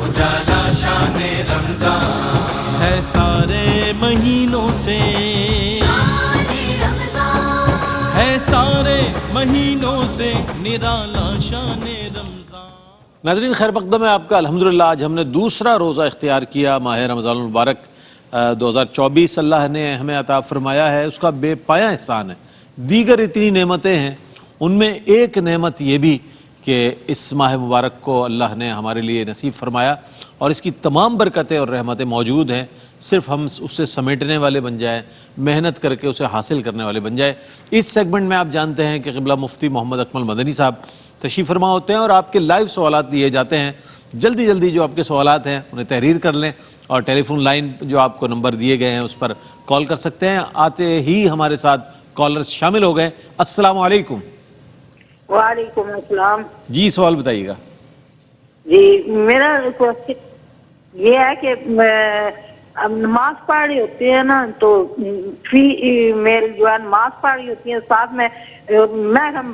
اجالا شان رمضان ہے سارے مہینوں سے، ہے سارے مہینوں سے نرالا شان رمضان۔ ناظرین خیر مقدم ہے آپ کا۔ الحمدللہ آج ہم نے دوسرا روزہ اختیار کیا ماہ رمضان المبارک 2024 اللہ نے ہمیں عطا فرمایا ہے، اس کا بے پایہ احسان ہے۔ دیگر اتنی نعمتیں ہیں، ان میں ایک نعمت یہ بھی کہ اس ماہ مبارک کو اللہ نے ہمارے لیے نصیب فرمایا اور اس کی تمام برکتیں اور رحمتیں موجود ہیں، صرف ہم اسے سمیٹنے والے بن جائیں، محنت کر کے اسے حاصل کرنے والے بن جائیں۔ اس سیگمنٹ میں آپ جانتے ہیں کہ قبلہ مفتی محمد اکمل مدنی صاحب تشریف فرما ہوتے ہیں اور آپ کے لائیو سوالات دیے جاتے ہیں۔ جلدی جلدی جو آپ کے سوالات ہیں انہیں تحریر کر لیں اور ٹیلی فون لائن جو آپ کو نمبر دیے گئے ہیں اس پر کال کر سکتے ہیں۔ آتے ہی ہمارے ساتھ کالرز شامل ہو گئے۔ السلام علیکم۔ وعلیکم السلام۔ جی سوال بتائیے گا۔ جی میرا کوشچن یہ ہے کہ اب نماز پڑھ رہی ہوتی ہے نا تو میل جو ہے نماز پڑھ رہی ہوتی ہے، ساتھ میں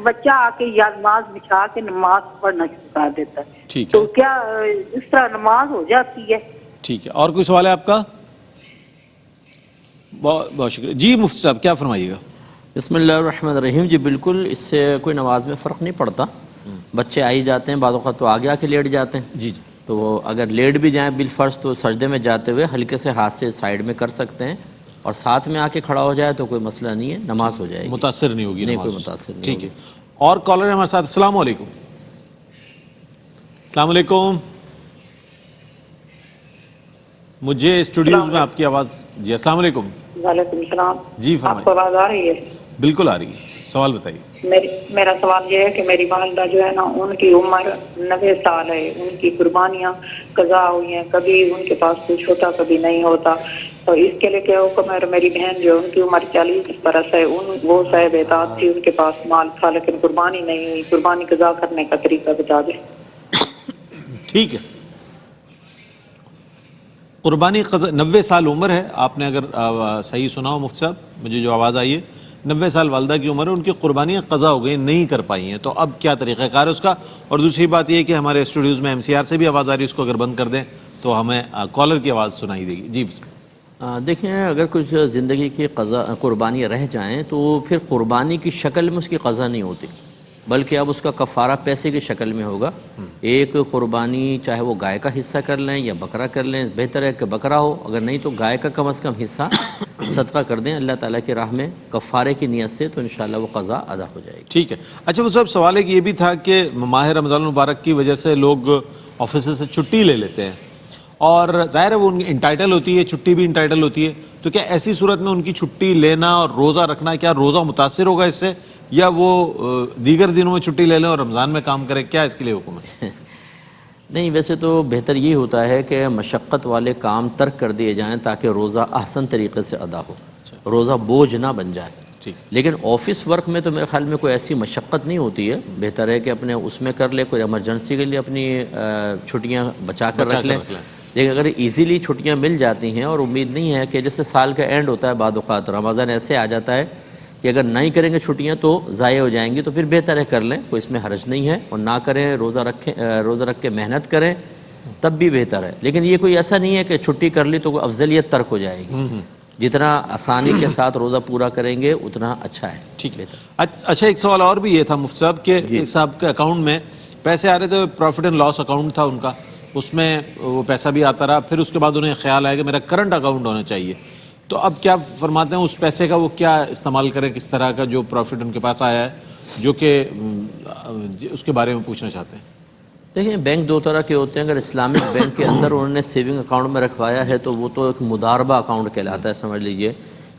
بچہ آ کے یا نماز بچھا کے نماز پڑھنا شروع کر دیتا ہے، ٹھیک ہے، تو کیا اس طرح نماز ہو جاتی ہے؟ ٹھیک ہے، اور کوئی سوال ہے آپ کا؟ بہت بہت شکریہ۔ جی مفتی صاحب کیا فرمائیے گا؟ بسم اللہ الرحمن الرحیم۔ جی بالکل اس سے کوئی نماز میں فرق نہیں پڑتا، بچے آ ہی جاتے ہیں، بعض اوقات تو آگے آ کے لیٹ جاتے ہیں، جی جی، تو وہ اگر لیٹ بھی جائیں بالفرض تو سجدے میں جاتے ہوئے ہلکے سے ہاتھ سے سائیڈ میں کر سکتے ہیں اور ساتھ میں آ کے کھڑا ہو جائے تو کوئی مسئلہ نہیں ہے، نماز ہو جائے گی، متاثر نہیں ہوگی نہیں نماز کوئی متاثر نہیں ٹھیک ہے۔ ہوگی۔ اور کالر ہے ہمارے ساتھ۔ السلام علیکم۔ السلام علیکم۔ مجھے اسٹوڈیوز میں آپ کی آواز۔ جی السلام علیکم۔ وعلیکم السلام۔ جی آپ فرمائیے۔ کو آواز آ رہی ہے؟ بالکل آ رہی ہے، سوال بتائیے۔ میرا سوال یہ ہے کہ میری والدہ جو ہے نا ان کی عمر 90 سال ہے، ان کی قربانیاں قضا ہوئی ہیں، کبھی ان کے پاس کچھ ہوتا کبھی نہیں ہوتا، تو اس کے لیے کیا حکم ہے؟ اور میری بہن جو ان کی عمر 40 برس ہے، وہ صاحب اطاعت تھی، ان کے پاس مال تھا لیکن قربانی نہیں ہوئی، قربانی قضا کرنے کا طریقہ بتا دیں۔ ٹھیک ہے، قربانی قضا 90 سال عمر ہے، آپ نے اگر صحیح سنا ہو مفتی صاحب، مجھے جو آواز آئی ہے 90 سال والدہ کی عمر ہے، ان کی قربانیاں قضا ہو گئی، نہیں کر پائی ہیں، تو اب کیا طریقہ کار ہے اس کا؟ اور دوسری بات یہ ہے کہ ہمارے اسٹوڈیوز میں MCR سے بھی آواز آ رہی ہے، اس کو اگر بند کر دیں تو ہمیں کالر کی آواز سنائی دے گی۔ جی بسم اللہ۔ دیکھیں اگر کچھ زندگی کی قربانیاں رہ جائیں تو پھر قربانی کی شکل میں اس کی قضا نہیں ہوتی، بلکہ اب اس کا کفارہ پیسے کی شکل میں ہوگا۔ ایک قربانی چاہے وہ گائے کا حصہ کر لیں یا بکرا کر لیں، بہتر ہے کہ بکرا ہو، اگر نہیں تو گائے کا کم از کم حصہ صدقہ کر دیں اللہ تعالیٰ کی راہ میں کفارے کی نیت سے، تو انشاءاللہ وہ قضا ادا ہو جائے گی۔ ٹھیک ہے۔ اچھا وہ صاحب سوال ایک یہ بھی تھا کہ ماہ رمضان المبارک کی وجہ سے لوگ آفس سے چھٹی لے لیتے ہیں اور ظاہر ہے وہ ان کی انٹائٹل ہوتی ہے، چھٹی بھی انٹائٹل ہوتی ہے، تو کیا ایسی صورت میں ان کی چھٹی لینا اور روزہ رکھنا، کیا روزہ متاثر ہوگا اس سے، یا وہ دیگر دنوں میں چھٹی لے لیں اور رمضان میں کام کریں؟ کیا اس کے لیے حکم ہے؟ نہیں ویسے تو بہتر یہ ہوتا ہے کہ مشقت والے کام ترک کر دیے جائیں تاکہ روزہ احسن طریقے سے ادا ہو، روزہ بوجھ نہ بن جائے۔ لیکن آفس ورک میں تو میرے خیال میں کوئی ایسی مشقت نہیں ہوتی ہے، بہتر ہے کہ اپنے اس میں کر لے، کوئی ایمرجنسی کے لیے اپنی چھٹیاں بچا کر رکھ لیں۔ لیکن اگر ایزیلی چھٹیاں مل جاتی ہیں اور امید نہیں ہے کہ جیسے سال کا اینڈ ہوتا ہے، بعض اوقات رمضان ایسے آ جاتا ہے کہ اگر نہیں کریں گے چھٹیاں تو ضائع ہو جائیں گی، تو پھر بہتر ہے کر لیں، کوئی اس میں حرج نہیں ہے، اور نہ کریں، روزہ رکھ کے محنت کریں تب بھی بہتر ہے۔ لیکن یہ کوئی ایسا نہیں ہے کہ چھٹی کر لی تو افضلیت ترک ہو جائے گی، جتنا آسانی کے ساتھ روزہ پورا کریں گے اتنا اچھا ہے۔ ٹھیک ہے۔ اچھا ایک سوال اور بھی یہ تھا مفتی صاحب کہ صاحب کے اکاؤنٹ میں پیسے آ رہے تھے، پروفٹ اینڈ لاس اکاؤنٹ تھا ان کا، اس میں وہ پیسہ بھی آتا رہا، پھر اس کے بعد انہیں خیال آیا کہ میرا کرنٹ اکاؤنٹ ہونا چاہیے، تو اب کیا فرماتے ہیں اس پیسے کا وہ کیا استعمال کریں، کس طرح کا جو پروفٹ ان کے پاس آیا ہے، جو کہ اس کے بارے میں پوچھنا چاہتے ہیں؟ دیکھیں بینک دو طرح کے ہوتے ہیں، اگر اسلامک بینک کے اندر انہوں نے سیونگ اکاؤنٹ میں رکھوایا ہے تو وہ تو ایک مداربہ اکاؤنٹ کہلاتا ہے، سمجھ لیجئے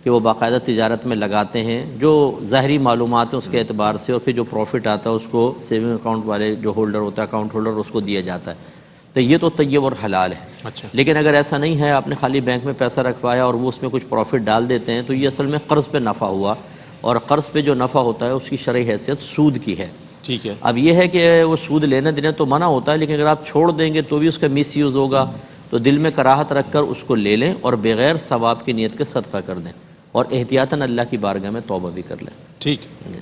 کہ وہ باقاعدہ تجارت میں لگاتے ہیں، جو ظاہری معلومات ہیں اس کے اعتبار سے، اور پھر جو پروفٹ آتا ہے اس کو سیونگ اکاؤنٹ والے جو ہولڈر ہوتا ہے، اکاؤنٹ ہولڈر، اس کو دیا جاتا ہے، تو یہ تو طیب اور حلال ہے۔ اچھا، لیکن اگر ایسا نہیں ہے، آپ نے خالی بینک میں پیسہ رکھوایا اور وہ اس میں کچھ پروفٹ ڈال دیتے ہیں، تو یہ اصل میں قرض پہ نفع ہوا، اور قرض پہ جو نفع ہوتا ہے اس کی شرعی حیثیت سود کی ہے۔ ٹھیک ہے۔ اب یہ ہے کہ وہ سود لینے دینے تو منع ہوتا ہے، لیکن اگر آپ چھوڑ دیں گے تو بھی اس کا مس یوز ہوگا، تو دل میں کراہت رکھ کر اس کو لے لیں اور بغیر ثواب کی نیت کے صدقہ کر دیں، اور احتیاطاً اللہ کی بارگاہ میں توبہ بھی کر لیں۔ ٹھیک ہے۔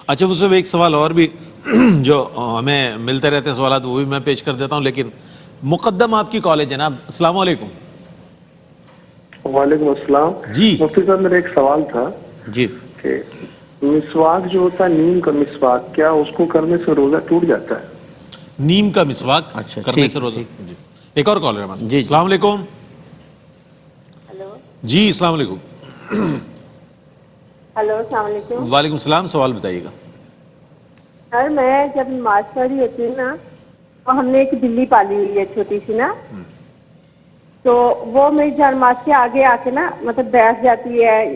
اچھا مجھے ایک سوال اور بھی جو ہمیں ملتے رہتے ہیں سوالات، وہ بھی میں پیش کر دیتا ہوں، لیکن مقدم آپ کی کال ہے جناب. السلام علیکم. وعلیکم السلام. جی مفتی صاحب میرا ایک سوال تھا جی. کہ مسواک جو ہوتا ہے نیم کا مسواک، کیا اس کو کرنے سے روزہ ٹوٹ جاتا ہے؟ نیم کا مسواک اچھا، کرنے ٹھیک، سے روزہ. ٹھیک. جی. ایک اور کالر ہے ہمارے ساتھ. جی. السلام علیکم. ہلو جی السلام علیکم. ہلو السلام علیکم. وعلیکم السلام. سوال بتائیے گا. سر میں جب نماز پڑھی ہوتی ہوں نا تو ہم نے ایک بلی پالی ہوئی ہے چھوٹی سی نا، تو وہ میری جانماز کے آگے آ کے نا مطلب بیٹھ جاتی ہے،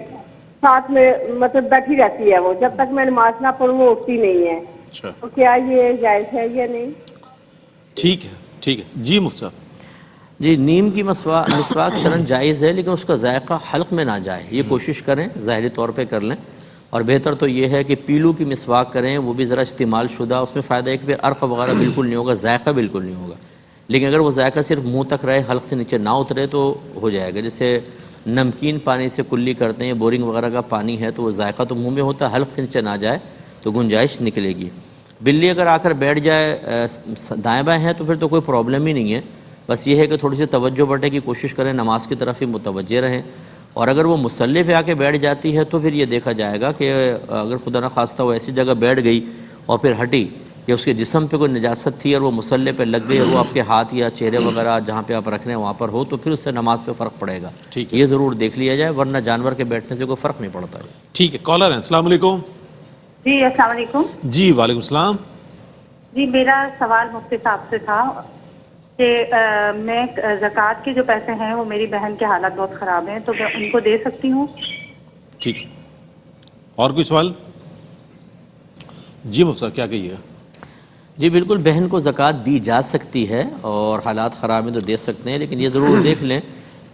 ساتھ میں مطلب بیٹھی رہتی ہے. وہ جب تک میں نماز نہ پڑھوں وہ اٹھتی نہیں ہے. اچھا تو کیا یہ جائز ہے یا نہیں؟ ٹھیک ہے ٹھیک ہے. جی مفتی صاحب. جی نیم کی مسواک شرعاً جائز ہے، لیکن اس کا ذائقہ حلق میں نہ جائے. یہ کوشش کریں ظاہری طور پہ کر لیں، اور بہتر تو یہ ہے کہ پیلو کی مسواک کریں، وہ بھی ذرا استعمال شدہ. اس میں فائدہ ہے کہ پھر عرق وغیرہ بالکل نہیں ہوگا، ذائقہ بالکل نہیں ہوگا. لیکن اگر وہ ذائقہ صرف منہ تک رہے، حلق سے نیچے نہ اترے تو ہو جائے گا. جیسے نمکین پانی سے کلی کرتے ہیں، بورنگ وغیرہ کا پانی ہے تو وہ ذائقہ تو منہ میں ہوتا ہے، حلق سے نیچے نہ جائے تو گنجائش نکلے گی. بلی اگر آ کر بیٹھ جائے دائیں بائیں ہے تو پھر تو کوئی پرابلم ہی نہیں ہے. بس یہ ہے کہ تھوڑی سی توجہ بٹے کی کوشش کریں، نماز کی طرف ہی متوجہ رہیں. اور اگر وہ مصلی پہ آ کے بیٹھ جاتی ہے تو پھر یہ دیکھا جائے گا کہ اگر خدا نخواستہ وہ ایسی جگہ بیٹھ گئی اور پھر ہٹی کہ اس کے جسم پہ کوئی نجاست تھی اور وہ مصلی پہ لگ گئی اور وہ آپ کے ہاتھ یا چہرے وغیرہ جہاں پہ آپ رکھ رہے ہیں وہاں پر ہو، تو پھر اس سے نماز پہ فرق پڑے گا. ٹھیک ہے. یہ ضرور دیکھ لیا جائے، ورنہ جانور کے بیٹھنے سے کوئی فرق نہیں پڑتا ہے. ٹھیک ہے. کالر ہیں. السلام علیکم. جی السلام علیکم. جی وعلیکم السلام. جی میرا سوال مفتی صاحب سے تھا کہ میں زکوٰۃ کے جو پیسے ہیں وہ میری بہن کے حالات بہت خراب ہیں، تو میں ان کو دے سکتی ہوں؟ ٹھیک ہے. اور کوئی سوال؟ جی مفتی صاحب کیا کہیے گا؟ جی بالکل، بہن کو زکوٰۃ دی جا سکتی ہے اور حالات خراب ہیں تو دے سکتے ہیں، لیکن یہ ضرور دیکھ لیں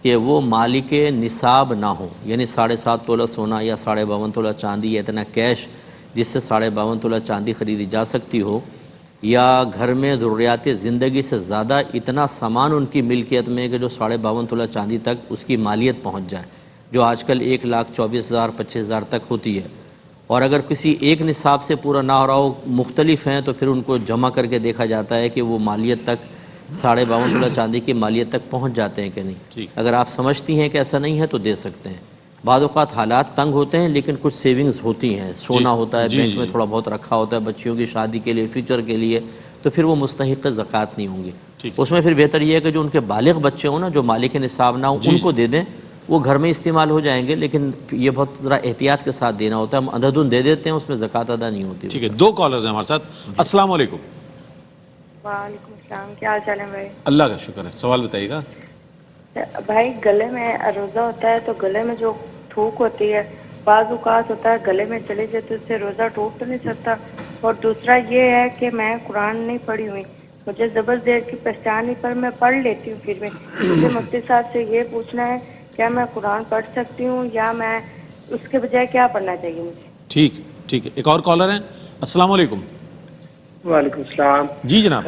کہ وہ مالک نصاب نہ ہو. یعنی 7.5 تولہ سونا یا 52.5 تولہ چاندی یا اتنا کیش جس سے 52.5 تولہ چاندی خریدی جا سکتی ہو، یا گھر میں ضروریات زندگی سے زیادہ اتنا سامان ان کی ملکیت میں کہ جو 52.5 تولہ چاندی تک اس کی مالیت پہنچ جائے، جو آج کل 1,24,000 25,000 تک ہوتی ہے. اور اگر کسی ایک نصاب سے پورا نہ ہو رہا ہو، مختلف ہیں، تو پھر ان کو جمع کر کے دیکھا جاتا ہے کہ وہ مالیت تک 52.5 تولہ چاندی کی مالیت تک پہنچ جاتے ہیں کہ نہیں. اگر آپ سمجھتی ہیں کہ ایسا نہیں ہے تو دے سکتے ہیں. بعض اوقات حالات تنگ ہوتے ہیں لیکن کچھ سیونگز ہوتی ہیں، سونا ہوتا ہے بینک میں تھوڑا بہت رکھا ہوتا ہے بچیوں کی شادی کے لیے، فیوچر کے لیے، تو پھر وہ مستحق زکوٰۃ نہیں ہوں گی. اس میں پھر بہتر یہ ہے کہ جو ان کے بالغ بچے ہوں نا، جو مالک نصاب نہ ہوں، ان کو دے دیں. وہ گھر میں استعمال ہو جائیں گے، لیکن یہ بہت ذرا احتیاط کے ساتھ دینا ہوتا ہے. ہم اندھادھند دے دیتے ہیں، اس میں زکوٰۃ ادا نہیں ہوتی. ٹھیک ہے. 2 کالرز ہیں ہمارے ساتھ. السلام علیکم. وعلیکم السلام. کیا حال چال ہے بھائی؟ اللہ کا شکر ہے. سوال بتائیے گا. بھائی گلے میں روزہ ہوتا ہے تو گلے میں جو تھوک ہوتی ہے، بعض اوقات ہوتا ہے گلے میں چلی جائے تو اس سے روزہ ٹوٹ تو نہیں سکتا. اور دوسرا یہ ہے کہ میں قرآن نہیں پڑھی ہوئی، مجھے زبردست دیر کی پہچان نہیں، پر میں پڑھ لیتی ہوں. پھر بھی مجھے مفتی صاحب سے یہ پوچھنا ہے کیا میں قرآن پڑھ سکتی ہوں یا میں اس کے بجائے کیا پڑھنا چاہیے مجھے؟ ٹھیک ٹھیک ہے. ایک اور کالر ہیں. السلام علیکم. وعلیکم السلام. جی جناب.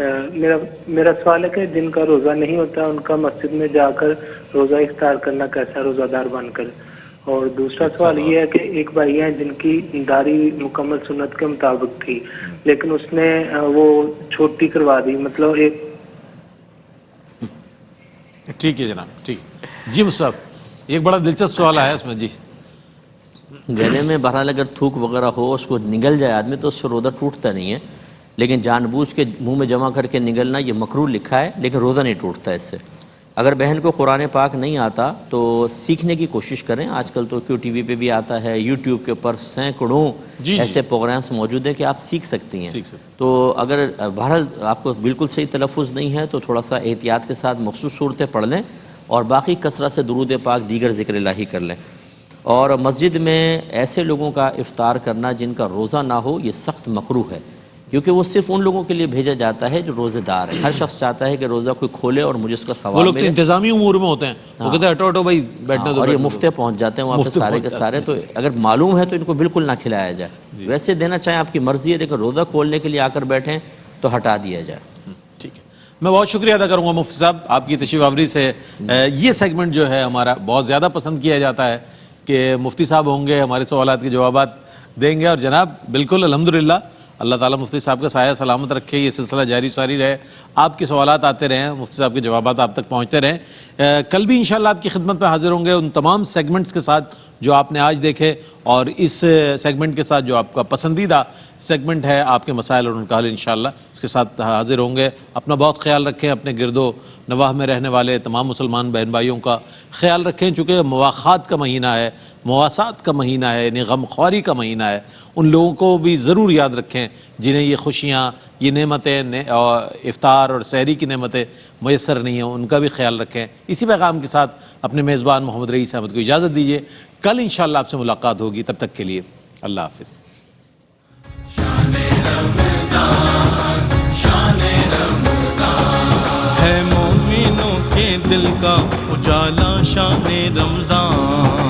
میرا سوال ہے کہ جن کا روزہ نہیں ہوتا ان کا مسجد میں جا کر روزہ افطار کرنا کیسا روزہ دار بن کر؟ اور دوسرا سوال یہ ہے کہ ایک بھائی ہیں جن کی داڑھی مکمل سنت کے مطابق تھی، لیکن اس نے وہ چھوٹی کروا دی، مطلب ایک. ٹھیک ہے جناب. ٹھیک. جی مصعب ایک بڑا دلچسپ سوال آیا اس میں. جی گلے میں بہرحال اگر تھوک وغیرہ ہو، اس کو نگل جائے آدمی تو اس سے روزہ ٹوٹتا نہیں ہے، لیکن جان بوجھ کے منہ میں جمع کر کے نگلنا یہ مکروہ لکھا ہے، لیکن روزہ نہیں ٹوٹتا اس سے. اگر بہن کو قرآن پاک نہیں آتا تو سیکھنے کی کوشش کریں. آج کل تو کیوں ٹی وی پہ بھی آتا ہے، یوٹیوب کے اوپر سینکڑوں ایسے پروگرامس موجود ہیں کہ آپ سیکھ سکتی ہیں. تو اگر بہرحال آپ کو بالکل صحیح تلفظ نہیں ہے تو تھوڑا سا احتیاط کے ساتھ مخصوص صورتیں پڑھ لیں اور باقی کثرت سے درود پاک دیگر ذکر الہی کر لیں. اور مسجد میں ایسے لوگوں کا افطار کرنا جن کا روزہ نہ ہو یہ سخت مکروہ ہے، کیونکہ وہ صرف ان لوگوں کے لیے بھیجا جاتا ہے جو روزے دار ہیں. ہر شخص چاہتا ہے کہ روزہ کوئی کھولے اور مجھے اس کا ثواب ملے. وہ لوگ تو انتظامی امور میں ہوتے ہیں، وہ کہتے ہیں ہٹو ہٹو بھائی بیٹھنے دو، اور یہ مفتے پہنچ جاتے ہیں وہاں پہ سارے کے سارے. تو اگر معلوم ہے تو ان کو بالکل نہ کھلایا جائے. ویسے دینا چاہیں آپ کی مرضی ہے، لیکن روزہ کھولنے کے لیے آ کر بیٹھیں تو ہٹا دیا جائے. ٹھیک ہے. میں بہت شکریہ ادا کروں گا مفتی صاحب آپ کی تشریف آوری سے. یہ سیگمنٹ جو ہے ہمارا بہت زیادہ پسند کیا جاتا ہے کہ مفتی صاحب ہوں گے، ہمارے سوالات کے جوابات دیں گے. اور جناب بالکل الحمدللہ اللہ تعالیٰ مفتی صاحب کا سایہ سلامت رکھے, یہ سلسلہ جاری ساری رہے, آپ کے سوالات آتے رہیں, مفتی صاحب کے جوابات آپ تک پہنچتے رہیں. کل بھی انشاءاللہ آپ کی خدمت میں حاضر ہوں گے ان تمام سیگمنٹس کے ساتھ جو آپ نے آج دیکھے, اور اس سیگمنٹ کے ساتھ جو آپ کا پسندیدہ سیگمنٹ ہے آپ کے مسائل اور ان کا حل, انشاءاللہ اس کے ساتھ حاضر ہوں گے. اپنا بہت خیال رکھیں, اپنے گرد و نواح میں رہنے والے تمام مسلمان بہن بھائیوں کا خیال رکھیں, چونکہ مواخات کا مہینہ ہے, مواسات کا مہینہ ہے, یعنی غم خواری کا مہینہ ہے. ان لوگوں کو بھی ضرور یاد رکھیں جنہیں یہ خوشیاں, یہ نعمتیں, افطار اور سحری کی نعمتیں میسر نہیں ہیں, ان کا بھی خیال رکھیں. اسی پیغام کے ساتھ اپنے میزبان محمد رئیس احمد کو اجازت دیجیے. کل انشاءاللہ آپ سے ملاقات ہوگی, تب تک کے لیے اللہ حافظ. ہے مومنوں کے دل کا اجالا شان رمضان.